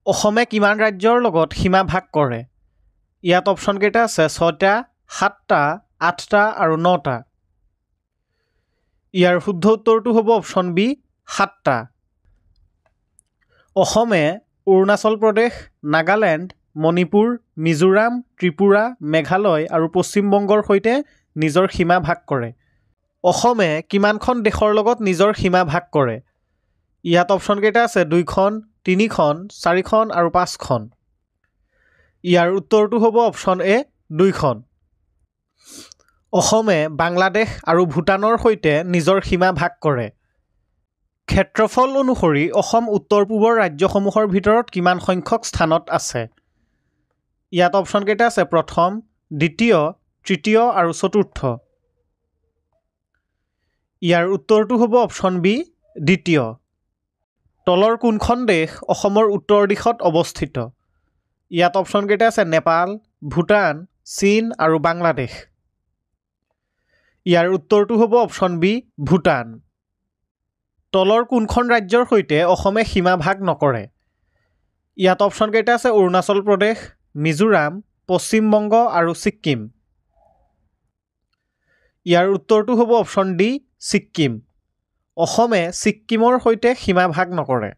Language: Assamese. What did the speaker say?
অসমে কিমান ৰাজ্যৰ লগত সীমা ভাগ কৰে? ইয়াত অপশ্যনকেইটা আছে 6টা, 7টা, 8টা আৰু 9টা। ইয়াৰ শুদ্ধ উত্তৰটো হ'ব অপশ্যন বি 7টা। অসমে অৰুণাচল প্ৰদেশ, নাগালেণ্ড, মণিপুৰ, মিজোৰাম, ত্ৰিপুৰা, মেঘালয় আৰু পশ্চিমবংগৰ সৈতে নিজৰ সীমা ভাগ কৰে। অসমে কিমানখন দেশৰ লগত নিজৰ সীমা ভাগ কৰে? ইয়াত অপশ্যনকেইটা আছে 2খন, 3খন, 4খন আৰু 5খন। ইয়াৰ উত্তৰটো হ'ব অপশ্যন এ 2খন। অসমে বাংলাদেশ আৰু ভূটানৰ সৈতে নিজৰ সীমা ভাগ কৰে। ক্ষেত্ৰফল অনুসৰি অসম উত্তৰ-পূবৰ ৰাজ্যসমূহৰ ভিতৰত কিমান সংখ্যক স্থানত আছে? ইয়াত অপশ্যনকেইটা আছে 1ম, 2য়, 3য় আৰু 4ৰ্থ। ইয়াৰ উত্তৰটো হ'ব অপশ্যন বি 2য়। তলৰ কোনখন দেশ অসমৰ উত্তৰ দিশত অৱস্থিত? ইয়াত অপশ্যনকেইটা আছে নেপাল, ভূটান, চীন আৰু বাংলাদেশ। ইয়াৰ উত্তৰটো হ'ব অপশ্যন বি ভূটান। তলৰ কোনখন ৰাজ্যৰ সৈতে অসমে সীমা ভাগ নকৰে? ইয়াত অপশ্যনকেইটা আছে অৰুণাচল প্ৰদেশ, মিজোৰাম, পশ্চিমবংগ আৰু ছিক্কিম। ইয়াৰ উত্তৰটো হ'ব অপশ্যন ডি ছিক্কিম। অসমে ছিক্কিমৰ সৈতে সীমা ভাগ নকৰে।